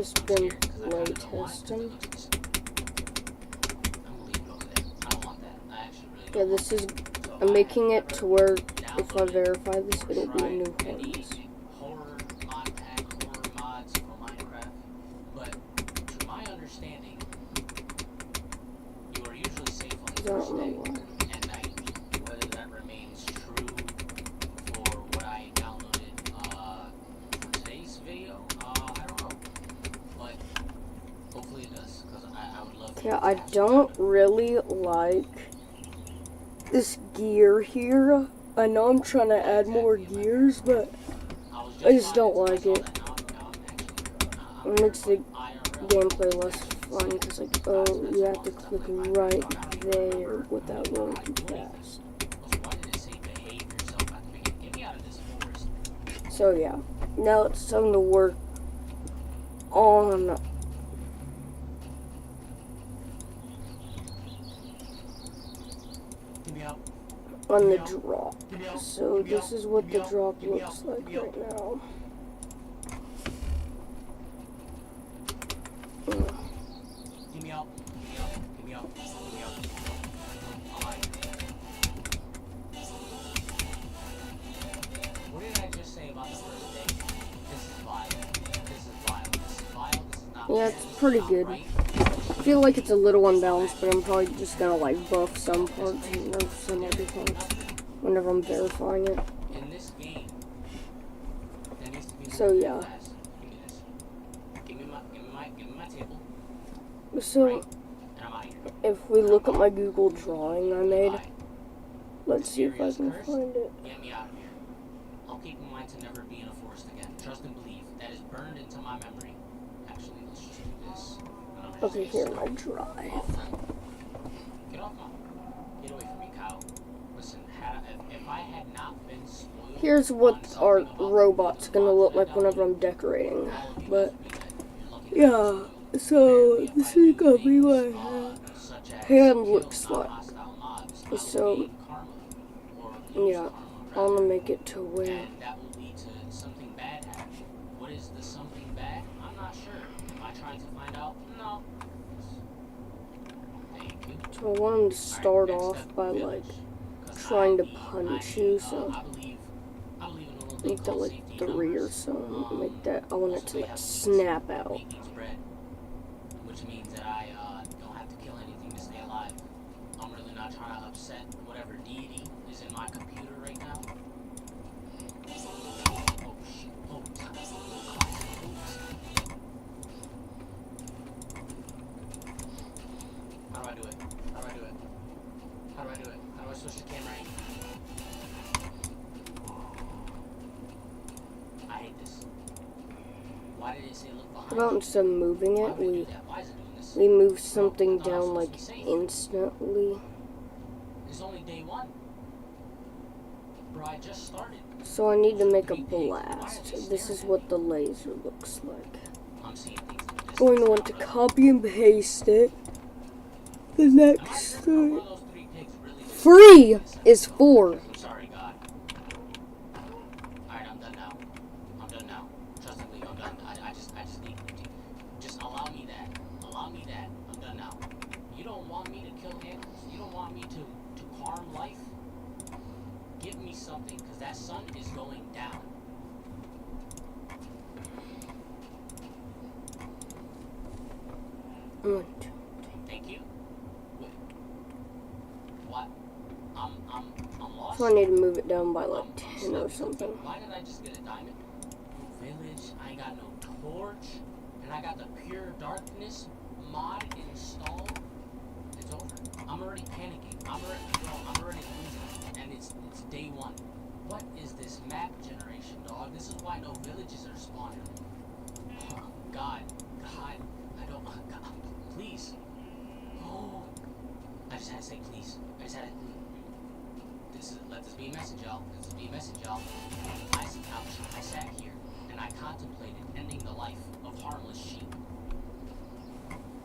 just been play testing. Yeah, this is, I'm making it to where if I verify this, it'll be a new harness. I don't know why. Yeah, I don't really like this gear here. I know I'm trying to add more gears, but I just don't like it. It makes the gameplay less fun because, like, oh, you have to click right there without going too fast. So yeah, now it's time to work on the drop. So this is what the drop looks like right now. What did I just say about the first day? This is vile. This is vile. This is vile. This is not. Yeah, it's pretty good. I feel like it's a little unbalanced, but I'm probably just gonna like buff some parts and nerf some other parts whenever I'm verifying it. In this game, there needs to be So yeah. Give me my table. So if we look at my Google drawing I made, let's see if I can find it. Get me out of here. I'll keep in mind to never be in a forest again. Trust and believe. That is burned into my memory. Actually, let's just do this. Okay, here, my drive. Get off my. Get away from me, Kyle. Listen, if I had not been spoiled. Here's what our robot's gonna look like whenever I'm decorating. But yeah, so this is gonna be what hand looks like. So yeah, I'm gonna make it to where. What is the something bad? I'm not sure. Am I trying to find out? No. So I want him to start off by like trying to punch you, so make that like 3 or so. Make that, I want it to like snap out. Which means that I don't have to kill anything to stay alive. I'm really not trying to upset whatever deity is in my computer right now. Oh shit. Oh, how do I do it? How do I do it? How do I do it? How do I switch the camera angle? I hate this. Why did it say look behind? How about instead of moving it, Why is it doing this? we move something down like instantly. It's only day 1. Bro, I just started. So I need to make a blast. This is what the laser looks like. I'm seeing things in the distance. Going to want to copy and paste it. The next thing. 3 is 4. I'm sorry, God. Alright, I'm done now. I'm done now. Trust me, I'm done. I just need to just allow me that. Allow me that. I'm done now. You don't want me to kill animals? You don't want me to harm life? Give me something, because that sun is going down. Thank you. Wait. What? I'm lost. So I need to move it down by like 10 or something. Why did I just get a diamond? No village, I ain't got no torch, and I got the pure darkness mod installed. It's over. I'm already panicking. I'm already losing. And it's day 1. What is this map generation, dog? This is why no villages are spawning. Oh, God, I don't. God, please. Oh, I just had to say please. I just had to. Let this be a message, y'all. Let this be a message, y'all. I sat here and I contemplated ending the life of harmless sheep.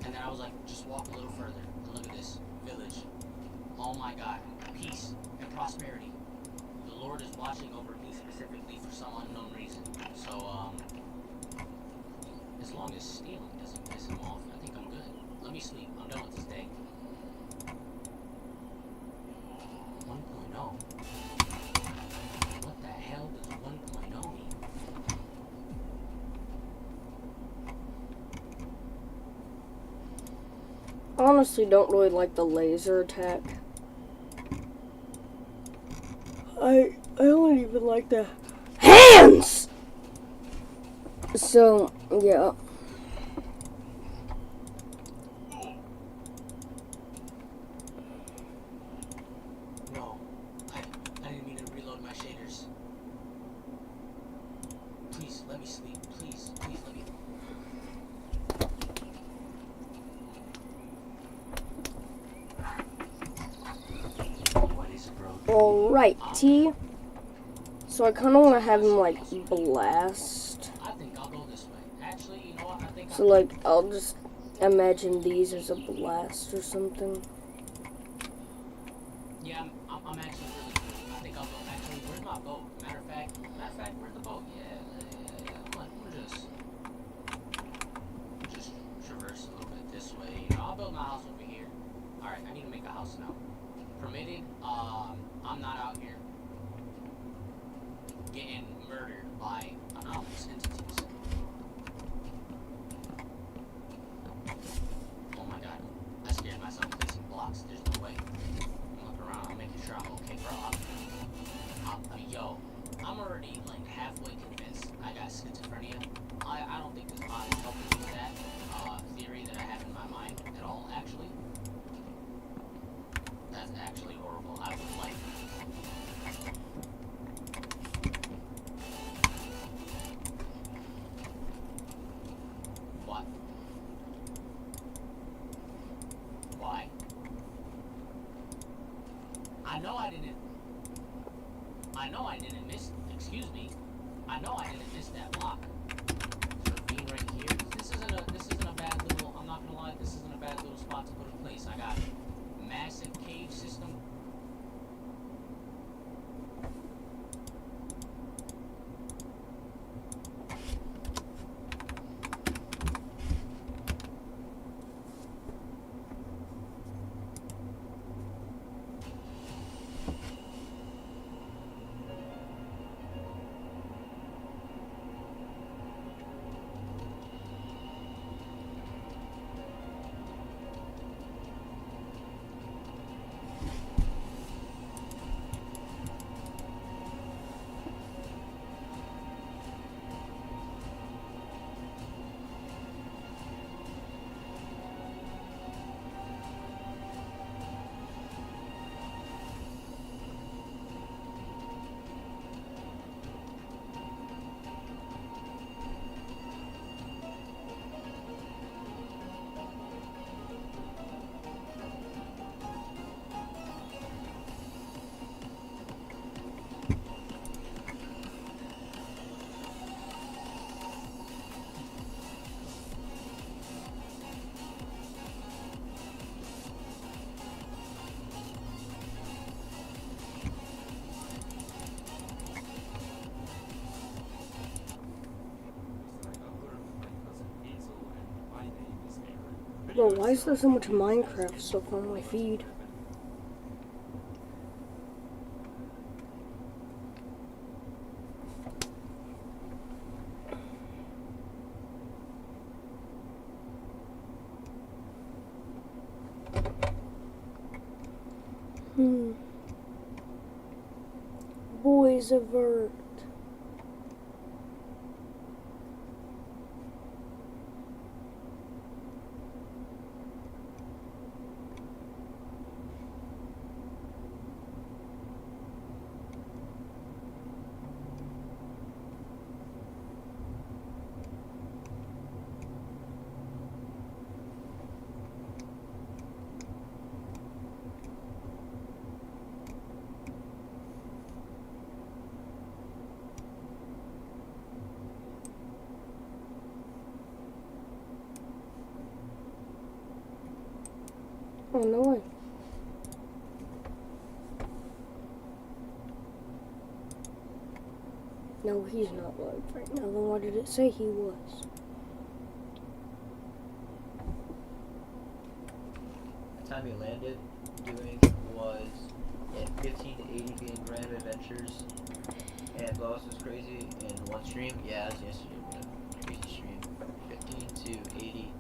And then I was like, just walk a little further and look at this village. Oh my God, peace and prosperity. The Lord is watching over me specifically for some unknown reason. So, As long as stealing doesn't piss him off, I think I'm good. Let me sleep. I'm done with this day. 1.0? What the hell does 1.0 mean? I honestly don't really like the laser attack. I don't even like the hands! So, yeah. No, I didn't mean to reload my shaders. Please, let me sleep. Please let me. What is broken? Alrighty. So I kind of want to have him, like, blast. I think I'll go this way. Actually, you know what? I think So, like, I'll just imagine these as a blast or something. Yeah, I'm actually really good. I think I'll go. Actually, where's my boat? Matter of fact, where's the boat? Yeah. We'll just traverse a little bit this way. You know, I'll build my house over here. All right, I need to make a house now. Permitted. I'm not out here getting murdered by anomalous entities. Oh my god, I scared myself placing blocks. There's no way. I'm looking around. I'm making sure I'm okay, bro. Yo, I'm already like halfway convinced I got schizophrenia. I don't think this mod is helping with that theory that I have in my mind at all. Actually, that's actually horrible. I would like. What? Why? I know I didn't miss. Excuse me. I know I didn't miss that block. Being right here. This isn't a bad little. I'm not gonna lie. This isn't a bad little spot to put in place. I got massive cave system. Bro, why is there so much Minecraft stuff on my feed? Boys avert. Oh, no way. No, he's not live right now. Then why did it say he was? we landed doing was in 15 to 80 being random adventures, and what else was crazy in one stream? Yeah, it was yesterday, man. Crazy stream. 15 to 80.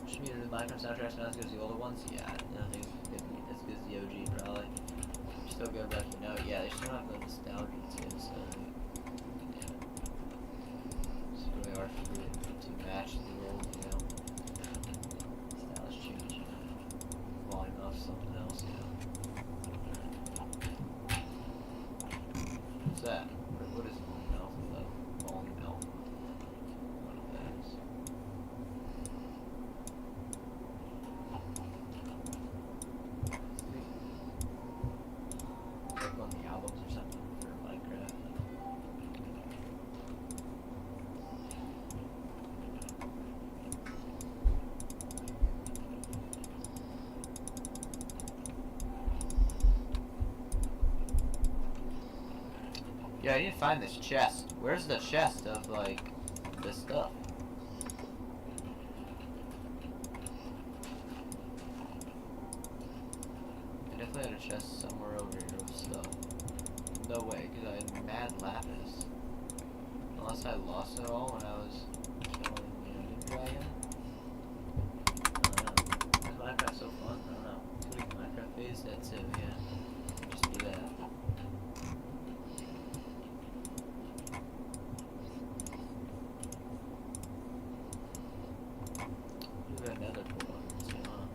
Should be the Minecraft soundtracks not as good as the older ones? Yeah, I don't think it's as good as the OG, probably. Still good, but you know, yeah, they still have the nostalgia too, so yeah. It's really hard for me to match the old, you know. Styles change, you know. Volume off something else, you know. What's that? What is volume off? Volume off. What if that is? Like on the albums or something for Minecraft. Yeah, I need to find this chest. Where's the chest of, like, this stuff? I definitely had a chest somewhere over here with stuff. No way, because I had mad lapis. Unless I lost it all when I was killing the Ender Dragon. I don't know. Is Minecraft so fun? I don't know. 2 week Minecraft phase, that's it, yeah. Just do that. We got another portal here, too, huh?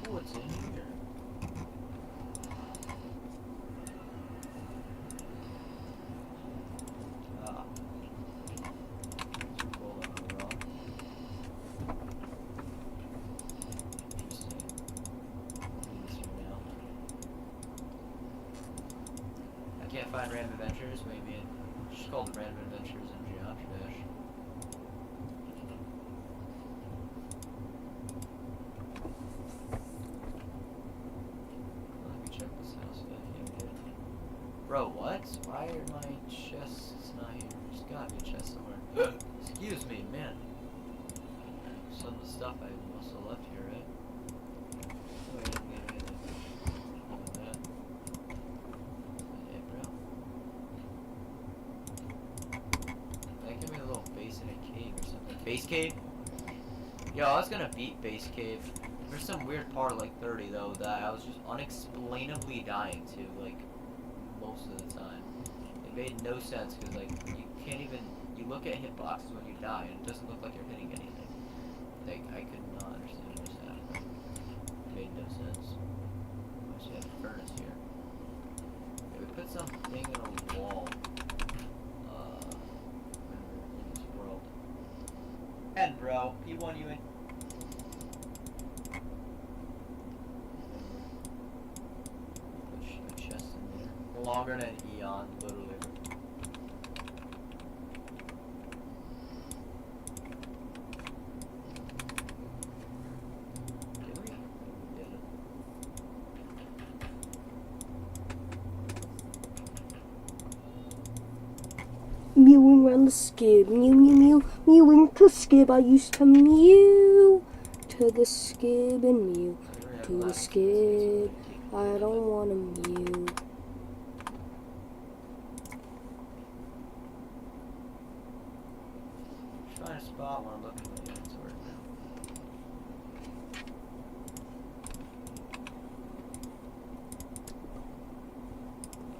Oh, what's in here? Ah. Some gold on the rock. Interesting. Read this one now. I can't find random adventures. What do you mean? It's just called random adventures in Geometry Dash. Let me check this house if I can get it. Bro, what? Why are my chests not here? There's gotta be a chest somewhere. Excuse me, man. Some of the stuff I must have left here, right? Oh, I didn't get anything. None of that. Yeah, bro. That could be a little base in a cave or something. Base cave? Yo, I was gonna beat base cave. There's some weird part like 30 though that I was just unexplainably dying to, like, most of the time. It made no sense because, like, you can't even, you look at hitboxes when you die and it doesn't look like you're hitting anything. Like, I could not understand what was happening. It made no sense. We actually have a furnace here. Yeah, we put something in a wall. In this world. And bro, P1 you in. Put a chest in there. Longer than an eon, literally. Did we? We didn't. Mewing around the skib, mew mew mew, mewing to skib. I used to mew to the skib and mew to the skib. I don't wanna mew. Trying to spot when I'm looking at my inventory now.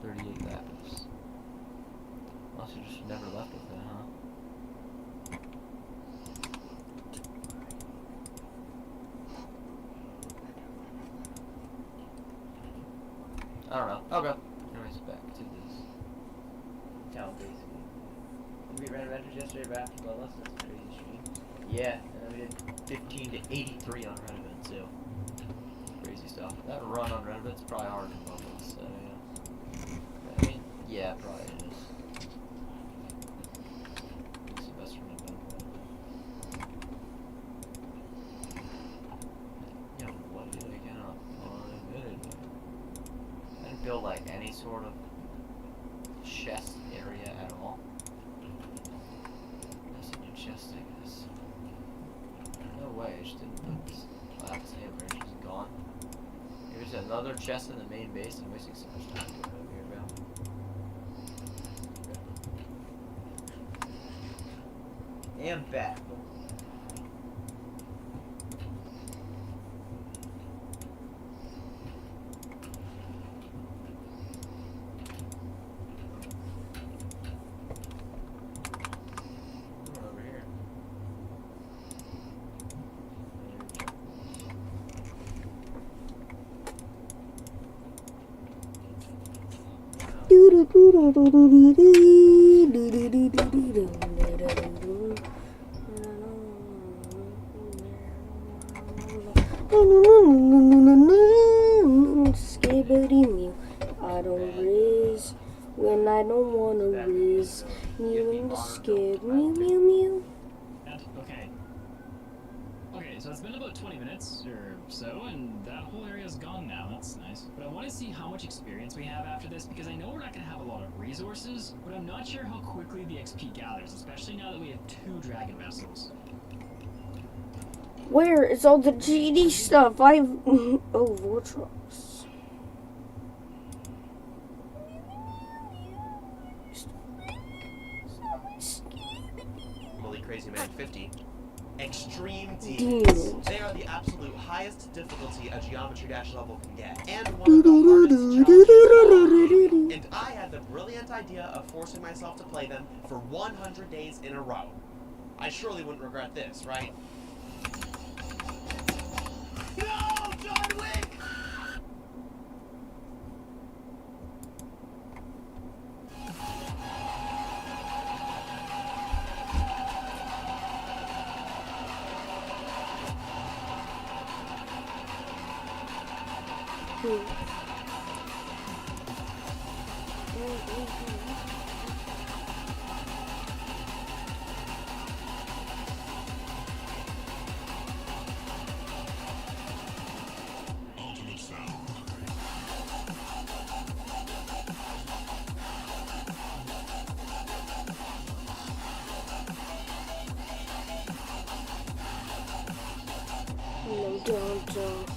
$38 lapis. Must have just never left with that, huh? I don't know. Okay. Anyways, back to this town basically. We ran adventures yesterday right after Bloodlust. That's a crazy stream. Yeah, and then we did 15 to 83 on Redevent too. Crazy stuff. That run on Redevent's probably harder than Bloodlust, so yeah. I mean, yeah, probably it is. It's the best run I've done. Yeah, what did I get up on Redevent? I didn't build like any sort of chest area at all. That's a new chest, I guess. another chest in the main base. I'm wasting so much time doing over here, bro. And back. Over here. Skibbity mew. I don't riz when I don't wanna riz. Mew in the skib, mew mew mew. Okay. Okay, so it's been about 20 minutes or so, and that whole area's gone now. That's nice. But I want to see how much experience we have after this, because I know we're not going to have a lot of resources, but I'm not sure how quickly the XP gathers, especially now that we have 2 dragon vessels. Where is all the GD stuff? Oh, Vortrox. Holy Crazy Man 50. Extreme Demons. Demons. They are the absolute highest difficulty a Geometry Dash level can get, and one of the hardest challenges. And I had the brilliant idea of forcing myself to play them for 100 days in a row. I surely wouldn't regret this, right? No, John Wick! No, don't.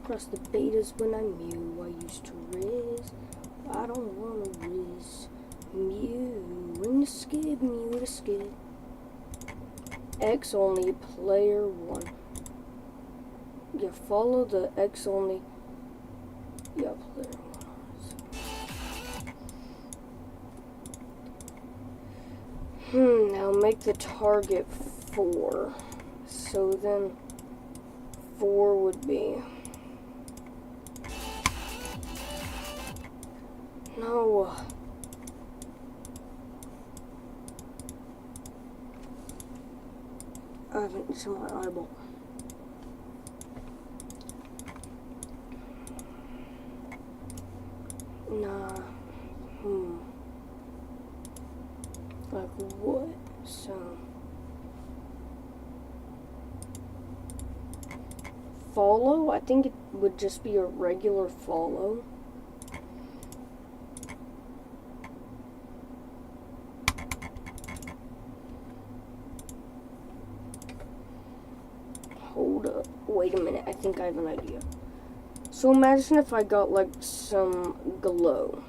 Cross the betas when I mew. I used to riz. I don't wanna riz. Mew in the skid, mew the skid. X only player 1. Yeah, follow the X only. Yeah, player 1. Now make the target 4. So then 4 would be. No. I haven't seen my eyeball. Nah. Like what? So. Follow? I think it would just be a regular follow. Hold up. Wait a minute. I think I have an idea. So imagine if I got like some glow.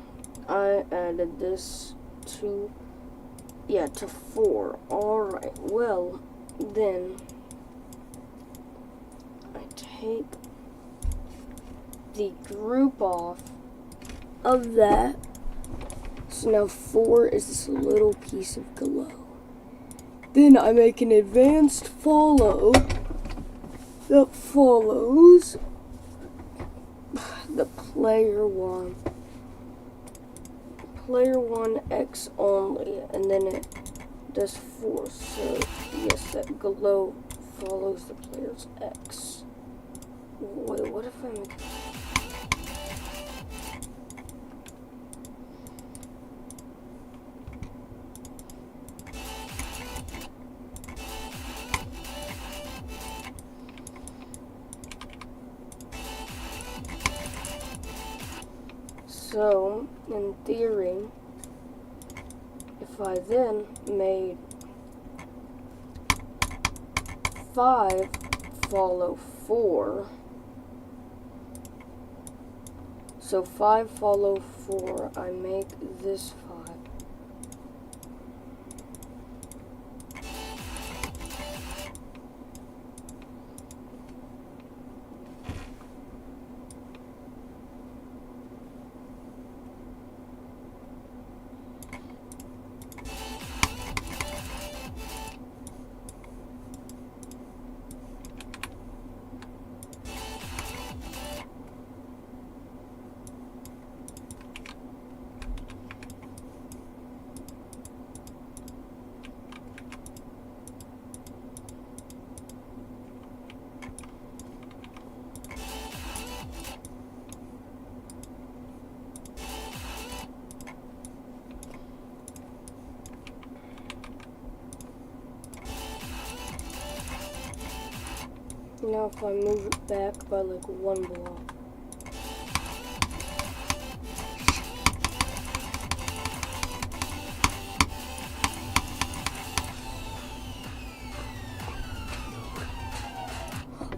I added this to, to 4. Alright. Well, then I take the group off of that. So now 4 is this little piece of glow. Then I make an advanced follow that follows the player one. Player 1 X only, and then it does 4. So yes, that glow follows the player's X. Wait, what if I make So, in theory, if I then made 5 follow 4, so 5 follow 4, I make this 5. Now if I move it back by like 1 block.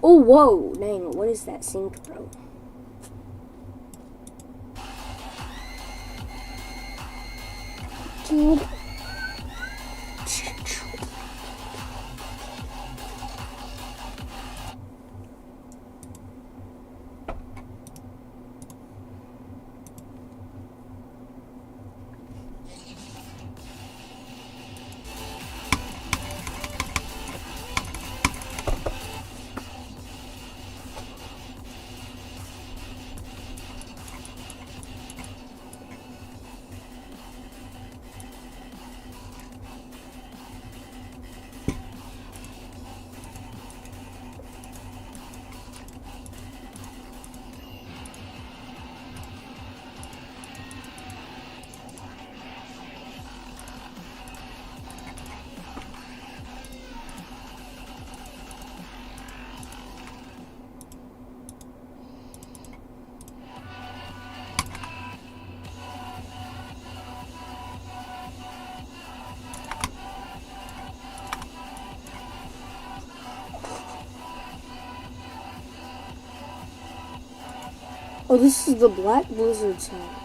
Oh, whoa, dang, what is that synchro? Dude. Oh, this is the Black Blizzard sound.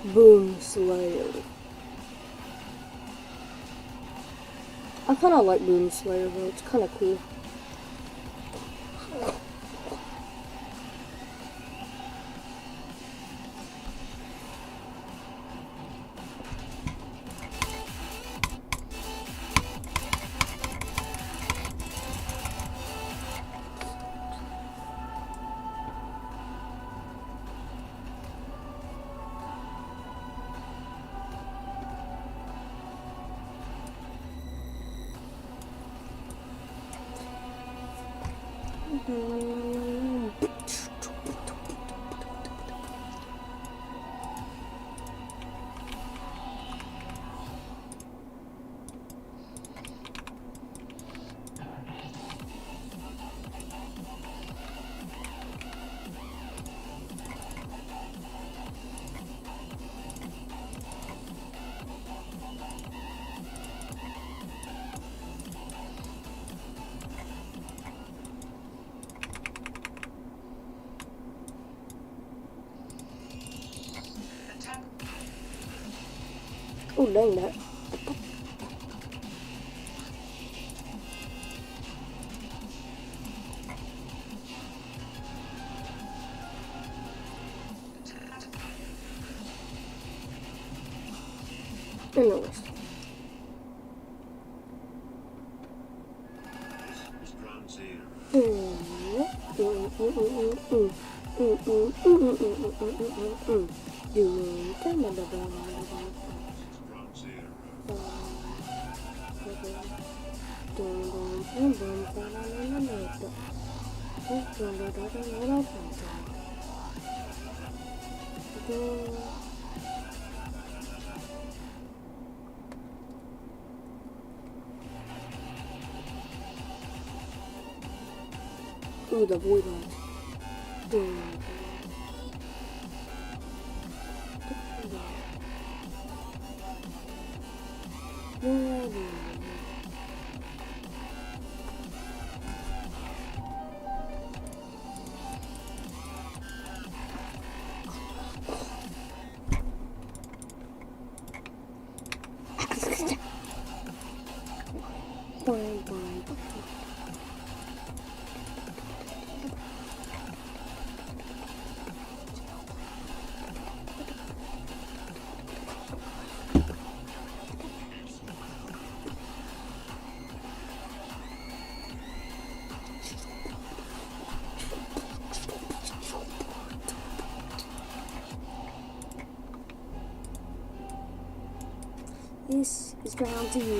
Boom Slayer. I kind of like Boom Slayer though, it's kind of cool. Oh, dang that. Anyways. Ooh, the void line. This is down to you.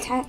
Cat.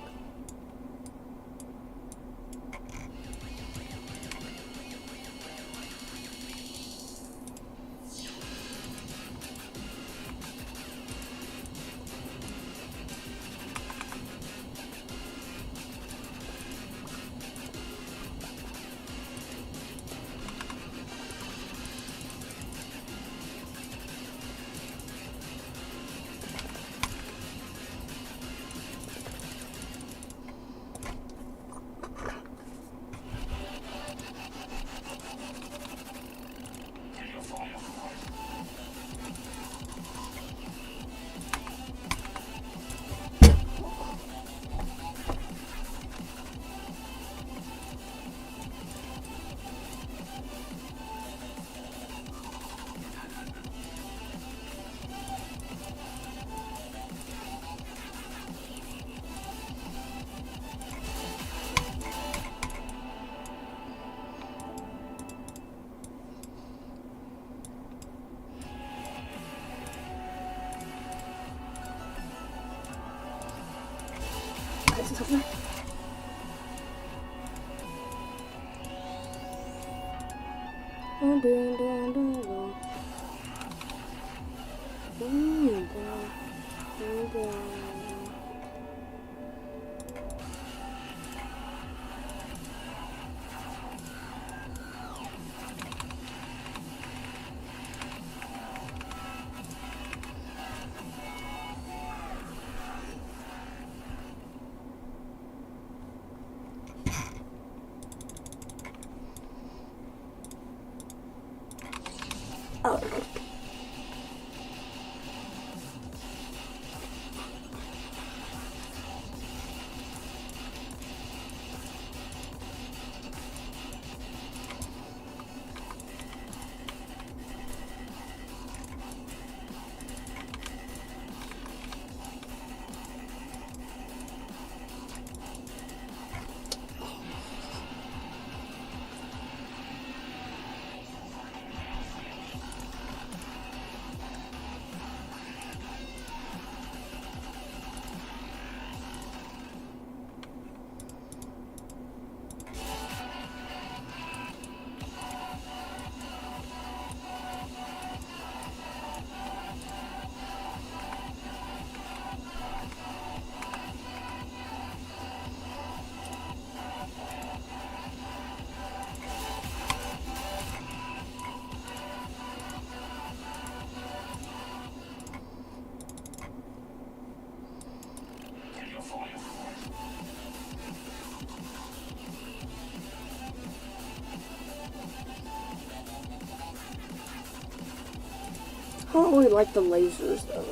I don't really like the lasers though.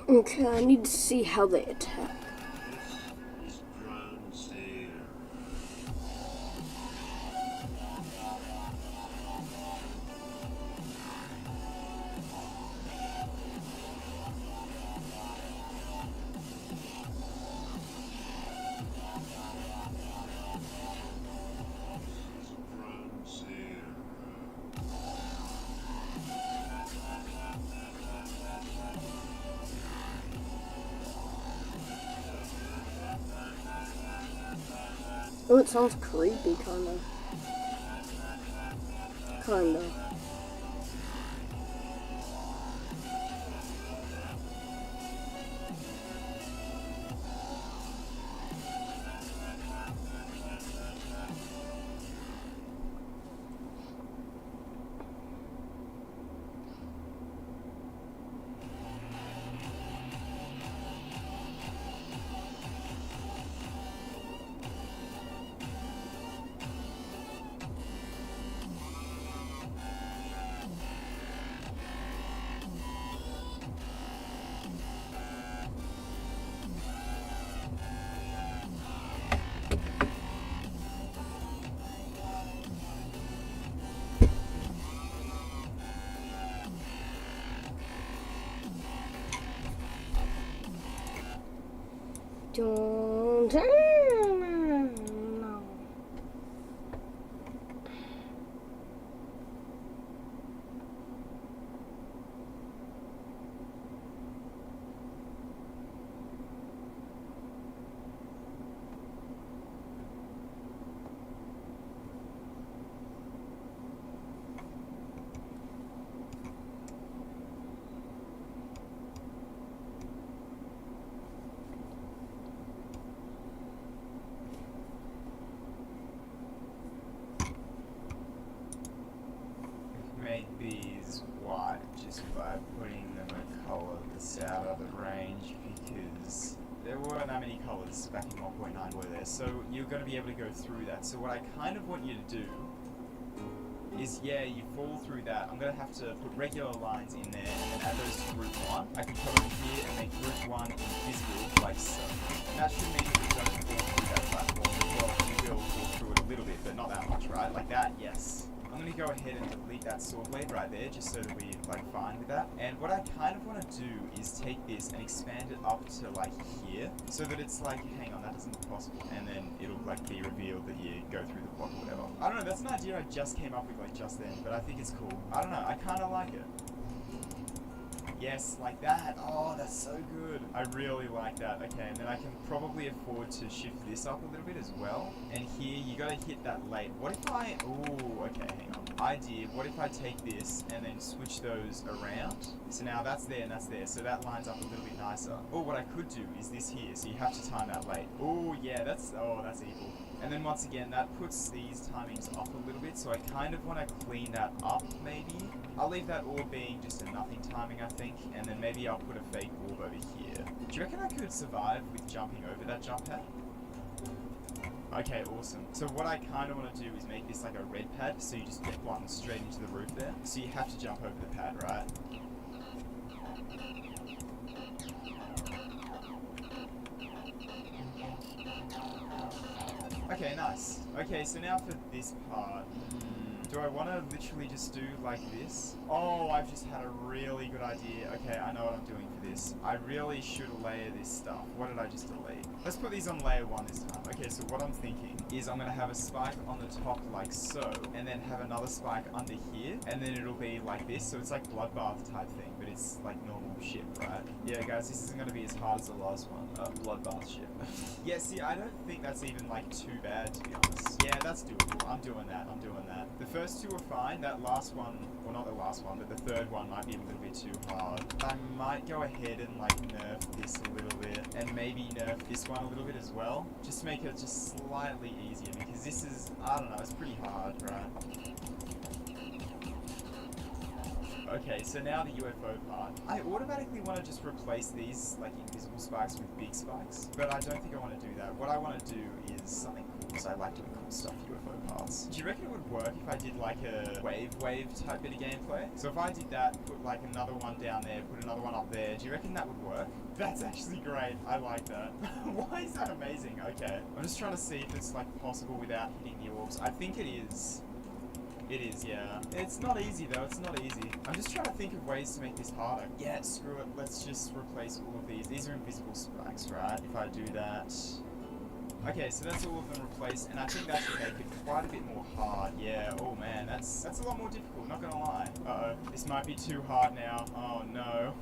Okay, I need to see how they attack. Oh, it sounds creepy, kinda. Kinda. Don't. No. make these white just by putting them a colour that's out of the range, because there weren't that many colours back in 1.9 were there, so you're going to be able to go through that. So what I kind of want you to do is, yeah, you fall through that. I'm going to have to put regular lines in there and then add those to group 1. I can come over here and make group 1 invisible, like so. And that should mean that we don't fall through that platform. Well, we will fall through it a little bit, but not that much, right? Like that, yes. I'm going to go ahead and delete that saw blade right there, just so that we're like fine with that. And what I kind of want to do is take this and expand it up to like here, so that it's like, hang on, that doesn't look possible. And then it'll like be revealed that you go through the block or whatever. I don't know, that's an idea I just came up with like just then, but I think it's cool. I don't know, I kind of like it. Yes, like that. Oh, that's so good. I really like that. Okay, and then I can probably afford to shift this up a little bit as well. And here, you gotta hit that late. What if I... Ooh, okay, hang on. Idea, what if I take this and then switch those around? So now that's there and that's there, so that lines up a little bit nicer. Oh, what I could do is this here, so you have to time that late. Oh, yeah, that's evil. And then once again, that puts these timings off a little bit, so I kind of want to clean that up, maybe. I'll leave that orb being just a nothing timing, I think, and then maybe I'll put a fake orb over here. Do you reckon I could survive with jumping over that jump pad? Okay, awesome. So what I kind of want to do is make this like a red pad, so you just get one straight into the roof there. So you have to jump over the pad, right? Okay, nice. Okay, so now for this part, do I want to literally just do like this? Oh, I've just had a really good idea. Okay, I know what I'm doing for this. I really should layer this stuff. What did I just delete? Let's put these on layer 1 this time. Okay, so what I'm thinking is I'm going to have a spike on the top like so, and then have another spike under here, and then it'll be like this, so it's like bloodbath type thing, but it's like normal shit, right? Yeah, guys, this isn't going to be as hard as the last one. Bloodbath shit. Yeah, see, I don't think that's even like too bad, to be honest. Yeah, that's doable. I'm doing that. The first two are fine. That last one, well, not the last one, but the third one might be a little bit too hard. I might go ahead and like nerf this a little bit, and maybe nerf this one a little bit as well, just to make it just slightly easier, because this is, I don't know, it's pretty hard, right? Okay, so now the UFO part. I automatically want to just replace these like invisible spikes with big spikes, but I don't think I want to do that. What I want to do is something cool, because I like doing cool stuff, UFO parts. Do you reckon it would work if I did like a wave type bit of gameplay? So if I did that, put like another one down there, put another one up there, do you reckon that would work? That's actually great. I like that. Why is that amazing? Okay. I'm just trying to see if it's like possible without hitting the orbs. I think it is. It is, yeah. It's not easy though, it's not easy. I'm just trying to think of ways to make this harder. Yeah, screw it, let's just replace all of these. These are invisible spikes, right? If I do that... Okay, so that's all of them replaced, and I think that should make it quite a bit more hard. Yeah, oh man, that's a lot more difficult, not gonna lie. Uh-oh, this might be too hard now. Oh no.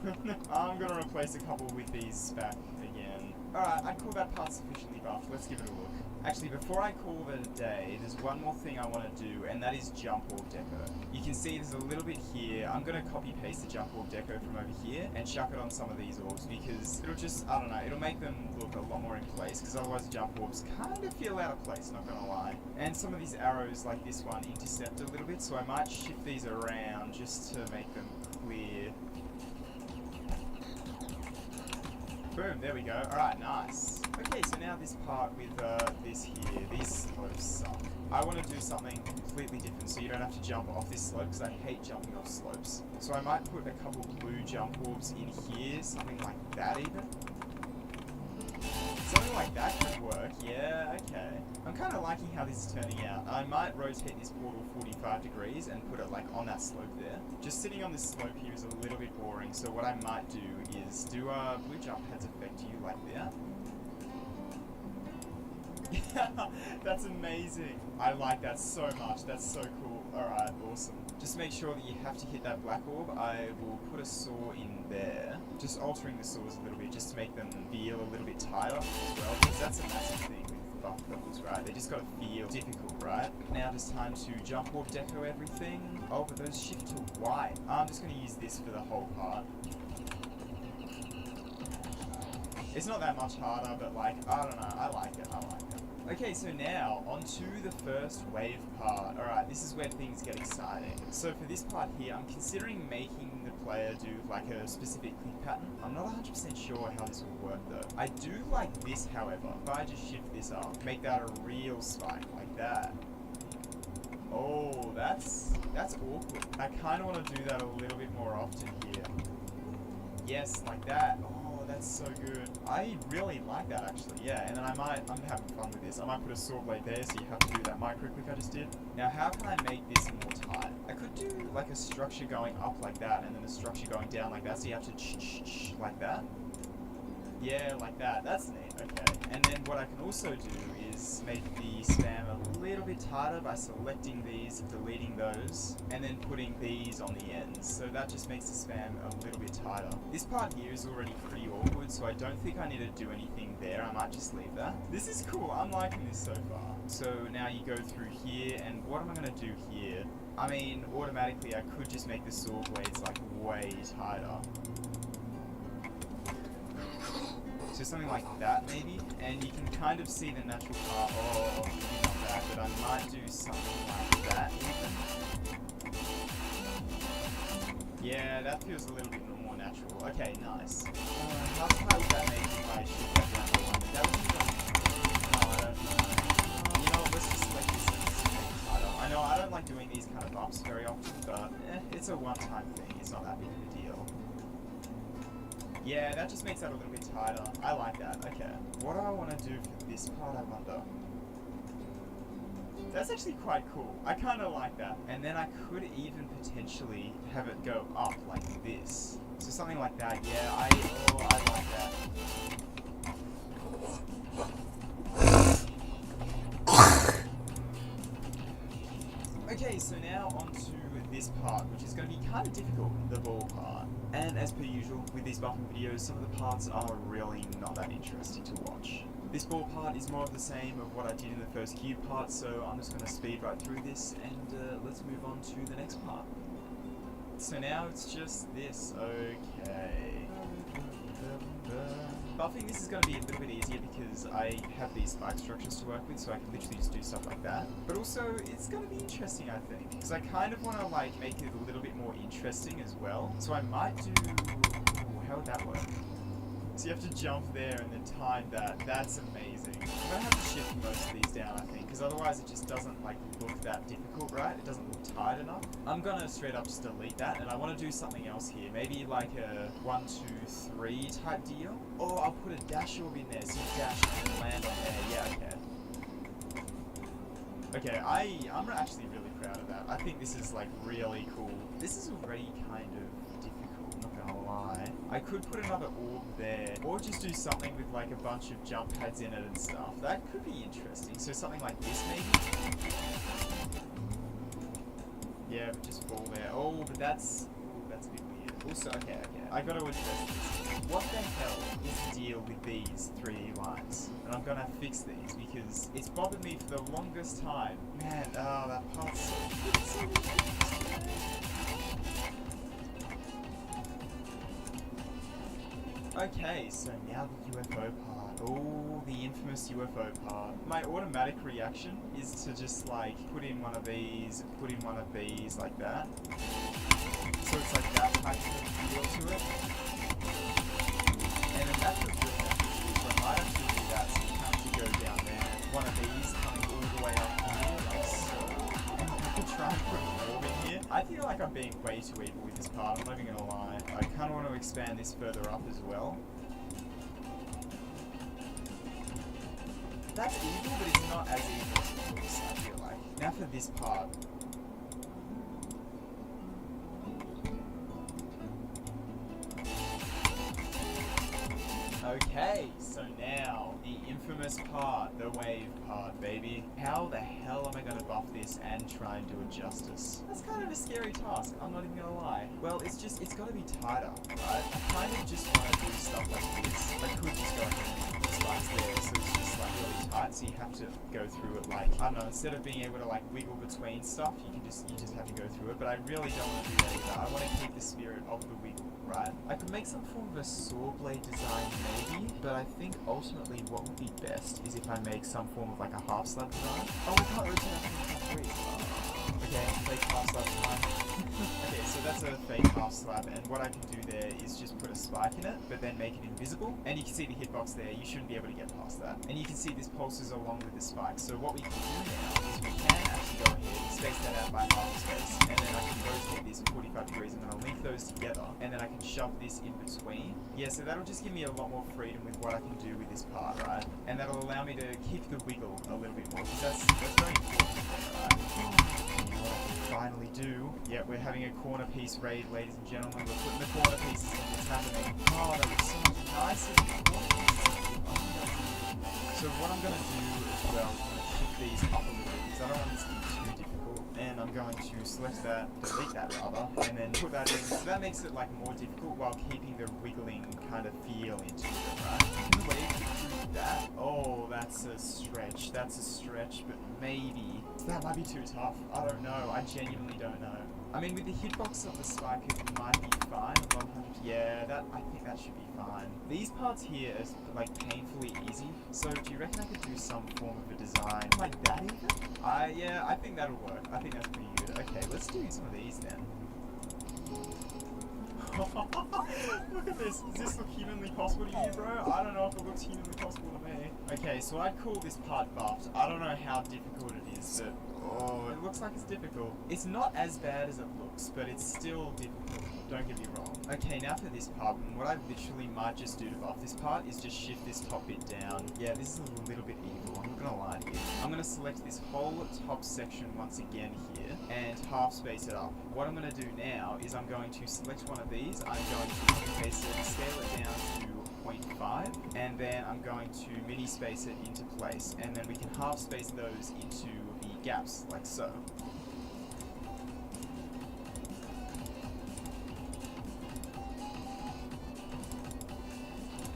I'm gonna replace a couple with these back again. Alright, I'd call that part sufficiently buffed. Let's give it a look. Actually, before I call it a day, there's one more thing I want to do, and that is jump orb deco. You can see there's a little bit here. I'm going to copy paste the jump orb deco from over here and chuck it on some of these orbs, because it'll just, I don't know, it'll make them look a lot more in place, because otherwise the jump orbs kind of feel out of place, not going to lie. And some of these arrows, like this one, intercept a little bit, so I might shift these around just to make them clear. Boom, there we go. Alright, nice. Okay, so now this part with this here, these slopes suck. I want to do something completely different so you don't have to jump off this slope, because I hate jumping off slopes. So I might put a couple blue jump orbs in here, something like that even. Something like that could work, yeah, okay. I'm kind of liking how this is turning out. I might rotate this portal 45 degrees and put it like on that slope there. Just sitting on this slope here is a little bit boring, so what I might do is do a blue jump pads effect to you like that. Yeah, that's amazing. I like that so much, that's so cool. Alright, awesome. Just make sure that you have to hit that black orb. I will put a saw in there, just altering the saws a little bit just to make them feel a little bit tighter as well, because that's a massive thing with buff levels, right? They just gotta feel difficult, right? Now just time to jump orb deco everything. Oh, but those shift to white. I'm just gonna use this for the whole part. It's not that much harder, but like, I don't know, I like it. Okay, so now onto the first wave part. Alright, this is where things get exciting. So for this part here, I'm considering making the player do like a specific click pattern. I'm not 100% sure how this will work though. I do like this, however. If I just shift this up, make that a real spike like that. Oh, that's awkward. I kind of want to do that a little bit more often here. Yes, like that. Oh, that's so good. I really like that actually, yeah. And then I'm having fun with this. I might put a saw blade there so you have to do that micro click I just did. Now how can I make this more tight? I could do like a structure going up like that and then a structure going down like that, so you have to like that. Yeah, like that. That's neat, okay. And then what I can also do is make the spam a little bit tighter by selecting these, deleting those, and then putting these on the ends. So that just makes the spam a little bit tighter. This part here is already pretty awkward, so I don't think I need to do anything there. I might just leave that. This is cool. I'm liking this so far. So now you go through here, and what am I going to do here? I mean, automatically I could just make the saw blades like way tighter. So something like that maybe, and you can kind of see the natural part. Oh, not that, but I might do something like that even. Yeah, that feels a little bit more natural. Okay, nice. How tight would that make if I shift that down to one? That would be like, no, I don't know. You know what, let's just select this and just make it tighter. I know I don't like doing these kind of ups very often, but it's a one-time thing. It's not that big of a deal. Yeah, that just makes that a little bit tighter. I like that. Okay. What do I want to do for this part, I wonder? That's actually quite cool. I kind of like that. And then I could even potentially have it go up like this. So something like that. Yeah, I like that. Okay, so now on to this part, which is going to be kind of difficult, the ball part. And as per usual, with these buffing videos, some of the parts are really not that interesting to watch. This ball part is more of the same of what I did in the first cube part, so I'm just going to speed right through this, and let's move on to the next part. So now it's just this, okay. Buffing this is going to be a little bit easier because I have these spike structures to work with, so I can literally just do stuff like that. But also, it's going to be interesting, I think, because I kind of want to like make it a little bit more interesting as well. So I might do... Ooh, how would that work? So you have to jump there and then time that. That's amazing. I'm going to have to shift most of these down, I think, because otherwise it just doesn't like look that difficult, right? It doesn't look tight enough. I'm going to straight up just delete that, and I want to do something else here. Maybe like a 1, 2, 3 type deal. Or I'll put a dash orb in there, so you dash and land on there. Yeah, okay. Okay, I'm actually really proud of that. I think this is like really cool. This is already kind of difficult, not gonna lie. I could put another orb there, or just do something with like a bunch of jump pads in it and stuff. That could be interesting. So something like this maybe? Yeah, but just fall there. Oh, but that's a bit weird. Also, okay. I gotta address this. What the hell is the deal with these 3D lines? And I'm gonna fix these because it's bothered me for the longest time. Man, that part's so Okay, so now the UFO part. Oh, the infamous UFO part. My automatic reaction is to just like put in one of these like that. So it's like that type of feel to it. And then that's the good thing. So I might actually do that, so you have to go down there. One of these coming all the way up here, like so. And I could try and put an orb in here. I feel like I'm being way too evil with this part, I'm not even gonna lie. I kinda want to expand this further up as well. That's evil, but it's not as evil as it looks, I feel like. Now for this part. Okay, so now, the infamous part, the wave part, baby. How the hell am I gonna buff this and try and do it justice? That's kind of a scary task, I'm not even gonna lie. Well, it's gotta be tighter, right? I kind of just want to do stuff like this. I could just go ahead and put spikes there, so it's just like really tight, so you have to go through it like, I don't know, instead of being able to like wiggle between stuff, you just have to go through it, but I really don't want to do that either. I want to keep the spirit of the wiggle. right? I could make some form of a saw blade design maybe, but I think ultimately what would be best is if I make some form of like a half slab design. Oh, I can't rotate up to 3. Okay, fake half slab design. Okay, so that's a fake half slab, and what I can do there is just put a spike in it, but then make it invisible. And you can see the hitbox there, you shouldn't be able to get past that. And you can see this pulses along with the spike. So what we can do now is we can actually go ahead and space that out by half space, and then I can rotate this 45 degrees, and then I'll link those together, and then I can shove this in between. Yeah, so that'll just give me a lot more freedom with what I can do with this part, right? And that'll allow me to keep the wiggle a little bit more, because that's very important there, right? Finally do. Yeah, we're having a corner piece raid, ladies and gentlemen. We're putting the corner pieces in. It's happening. Oh, that looks so much nicer than the corner pieces. So what I'm going to do as well is I'm going to shift these up a little bit because I don't want this to be too difficult. And I'm going to select that, delete that rather, and then put that in. So that makes it like more difficult while keeping the wiggling kind of feel into it, right? In the way to do that, oh, that's a stretch. That's a stretch, but maybe that might be too tough. I don't know. I genuinely don't know. I mean, with the hitbox of the spike, it might be fine. 100, yeah, I think that should be fine. These parts here are like painfully easy. So do you reckon I could do some form of a design like that even? Yeah, I think that'll work. I think that's pretty good. Okay, let's do some of these then. Look at this. Does this look humanly possible to you, bro? I don't know if it looks humanly possible to me. Okay, so I'd call this part buffed. I don't know how difficult it is, but oh, it looks like it's difficult. It's not as bad as it looks, but it's still difficult. Don't get me wrong. Okay, now for this part, and what I literally might just do to buff this part is just shift this top bit down. Yeah, this is a little bit evil, I'm not gonna lie to you. I'm gonna select this whole top section once again here, and half space it up. What I'm gonna do now is I'm going to select one of these, I'm going to scale it down to 0.5, and then I'm going to mini space it into place, and then we can half space those into the gaps, like so.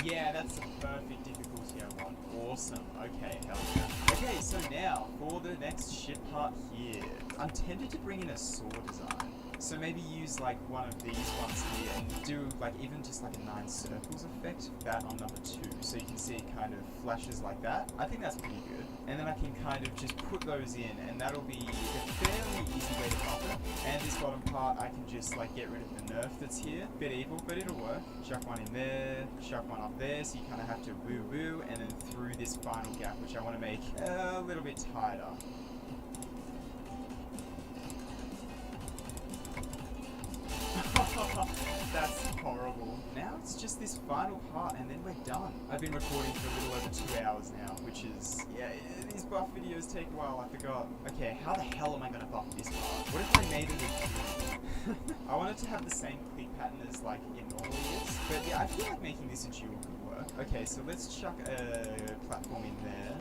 Yeah, that's the perfect difficulty I want. Awesome. Okay, hell yeah. Okay, so now, for the next ship part here, I'm tempted to bring in a saw design. So maybe use like one of these ones here and do like even just like a 9 circles effect, that on number 2, so you can see it kind of flashes like that. I think that's pretty good. And then I can kind of just put those in, and that'll be a fairly easy way to pop it. And this bottom part, I can just like get rid of the nerf that's here. Bit evil, but it'll work. Chuck one in there, chuck one up there, so you kind of have to woo woo, and then through this final gap, which I want to make a little bit tighter. That's horrible. Now it's just this final part and then we're done. I've been recording for a little over 2 hours now, which is, yeah, these buff videos take a while, I forgot. Okay, how the hell am I gonna buff this part? What if I made it a I want it to have the same click pattern as like it normally is. But yeah, I feel like making this a dual could work. Okay, so let's chuck a platform in there.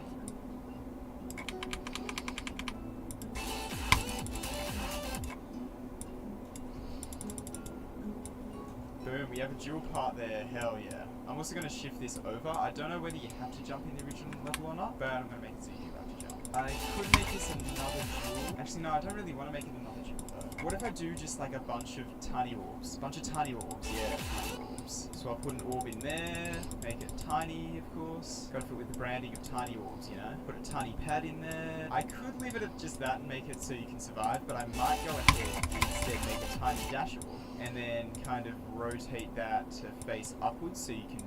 Boom, we have a dual part there, hell yeah. I'm also going to shift this over. I don't know whether you have to jump in the original level or not, but I'm going to make it so you have to jump. I could make this another dual. Actually, no, I don't really want to make it another dual though. What if I do just like a bunch of tiny orbs? Yeah, tiny orbs. So I'll put an orb in there, make it tiny, of course. Go for it with the branding of tiny orbs, you know? Put a tiny pad in there. I could leave it at just that and make it so you can survive, but I might go ahead and instead make a tiny dash orb. And then kind of rotate that to face upwards so you can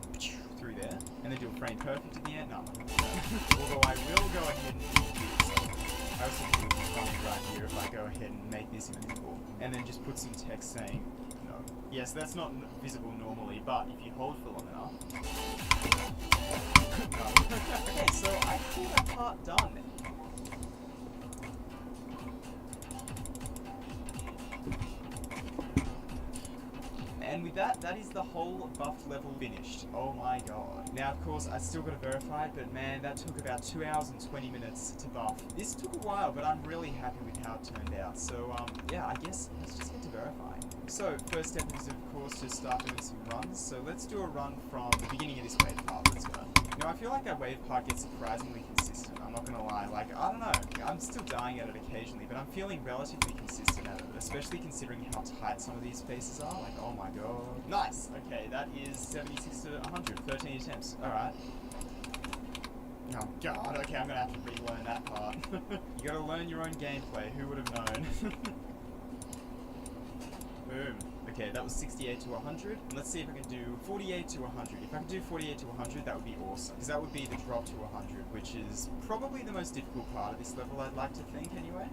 through there. And then do a frame perfect at the end. No, I'm not going to do that. Although I will go ahead and do this. I also think it would be funny right here if I go ahead and make this invisible. And then just put some text saying no. Yes, that's not visible normally, but if you hold for long enough. No. Okay, so I call that part done. And with that, that is the whole buffed level finished. Oh my god. Now, of course, I still got to verify it, but man, that took about 2 hours and 20 minutes to buff. This took a while, but I'm really happy with how it turned out. So, yeah, I guess let's just get to verifying. So, first step is, of course, to start doing some runs. So let's do a run from the beginning of this wave part. Let's go. Now, I feel like that wave part gets surprisingly consistent. I'm not gonna lie. Like, I don't know, I'm still dying at it occasionally, but I'm feeling relatively consistent at it, especially considering how tight some of these spaces are. Like, oh my god. Nice! Okay, that is 76 to 100, 13 attempts. Alright. Oh god, okay, I'm gonna have to relearn that part. You gotta learn your own gameplay, who would have known? Boom. Okay, that was 68 to 100. Let's see if I can do 48 to 100. If I can do 48 to 100, that would be awesome. Because that would be the drop to 100, which is probably the most difficult part of this level, I'd like to think, anyway.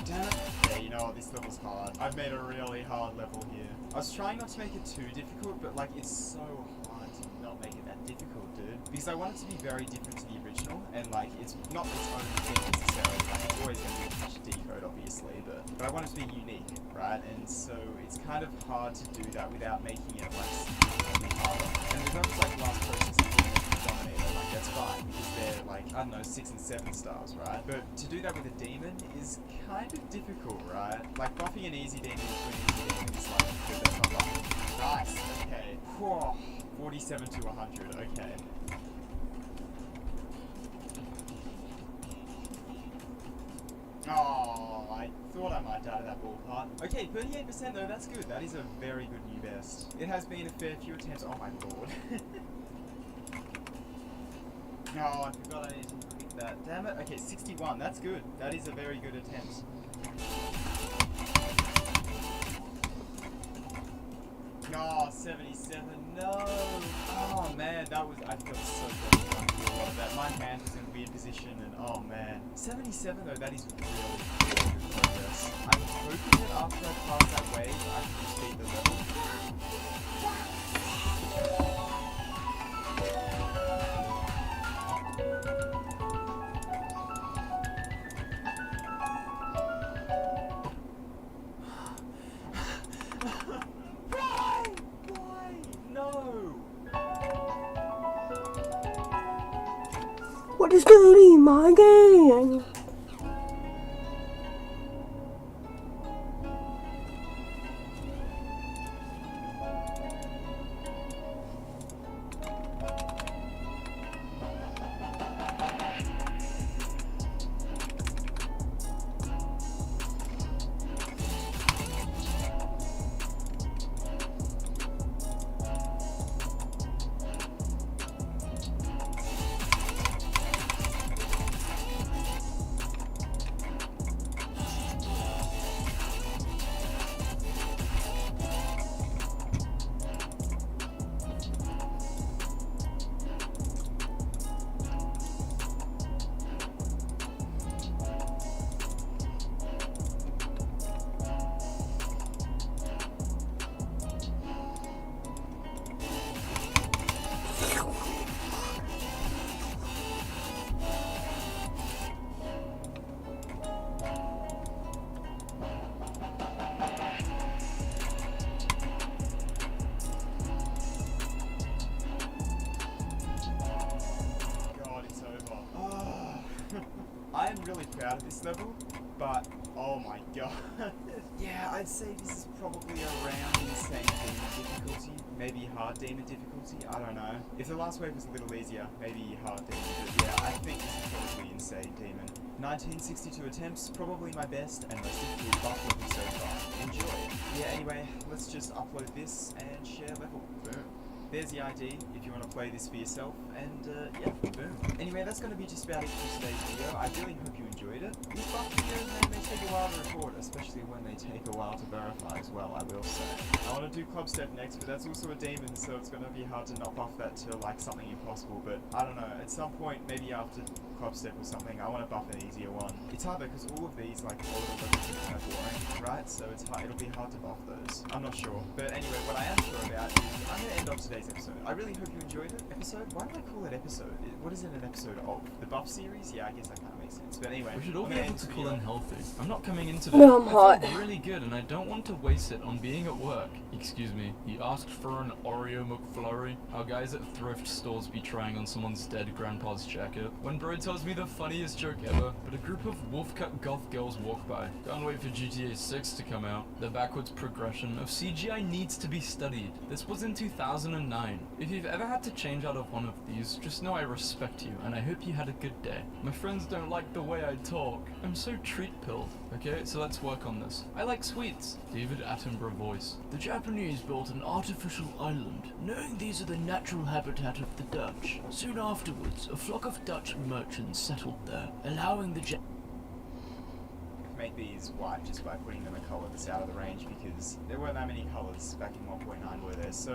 Damn it. Yeah, you know what, this level's hard. I've made a really hard level here. I was trying not to make it too difficult, but like, it's so hard to not make it that difficult, dude. Because I want it to be very different to the original, and like, it's not its own thing necessarily. Like, it's always going to be a Hash decode, obviously, but I want it to be unique, right? And so it's kind of hard to do that without making it like significantly harder. And there's not just like last person Dominator, like that's fine because they're like, I don't know, 6 and 7 stars, right? But to do that with a demon is kind of difficult, right? Like buffing an easy demon into an easy demon is like, but that's not buffing. Nice, okay. Whew, 47 to 100, okay. Oh, I thought I might die to that ball part. Okay, 38% though, that's good. That is a very good new best. It has been a fair few attempts. Oh my lord. Oh, I forgot I needed to pick that. Damn it. Okay, 61. That's good. That is a very good attempt. Oh, 77. No. Oh man, that was. I felt so good trying to do a lot of that. My hand was in a weird position, and oh man. 77 though, that is really good progress. I'm hoping that after I pass that wave, I can just beat the level. Why? No! What is dirty, my gang? I am really proud of this level, but oh my god. Yeah, I'd say this is probably around insane demon difficulty, maybe hard demon difficulty, I don't know. If the last wave was a little easier, maybe hard demon, but yeah, I think this is probably insane demon. 1962 attempts, probably my best and most difficult buff level so far. Enjoy. Yeah, anyway, let's just upload this and share level. Boom. There's the ID if you want to play this for yourself, and yeah, boom. Anyway, that's going to be just about it for today's video. I really hope you enjoyed it. These buff videos, man, they take a while to record, especially when they take a while to verify as well, I will say. I want to do Club Step next, but that's also a demon, so it's going to be hard to not buff that to like something impossible, but I don't know, at some point, maybe after Club Step or something, I want to buff an easier one. It's hard though, because all of these, like, all of the levels are kind of boring, right? So it's hard, it'll be hard to buff those. I'm not sure. But anyway, what I am sure about is, I'm going to end off today's episode. I really hope you enjoyed it. Episode? Why do I call it episode? What is it an episode of? The buff series? Yeah, I guess that kind of makes makes sense. But anyway, We should all I'm be gonna able end to the call video. in healthy. I'm not coming into No, I'm I hot. feel really good, and I don't want to waste it on being at work. Excuse me, he asked for an Oreo McFlurry. How guys at thrift stores be trying on someone's dead grandpa's jacket. When bro tells me the funniest joke ever, but a group of wolf-cut goth girls walk by. Can't wait for GTA 6 to come out. The backwards progression of CGI needs to be studied. This was in 2009. If you've ever had to change out of one of these, just know I respect you, and I hope you had a good day. My friends don't like the way I talk. I'm so treat-pilled. Okay, so let's work on this. I like sweets. David Attenborough voice. The Japanese built an artificial island, knowing these are the natural habitat of the Dutch. Soon afterwards, a flock of Dutch merchants settled there, allowing the Make these white just by putting them a colour that's out of the range because there weren't that many colours back in 1.9 were there. So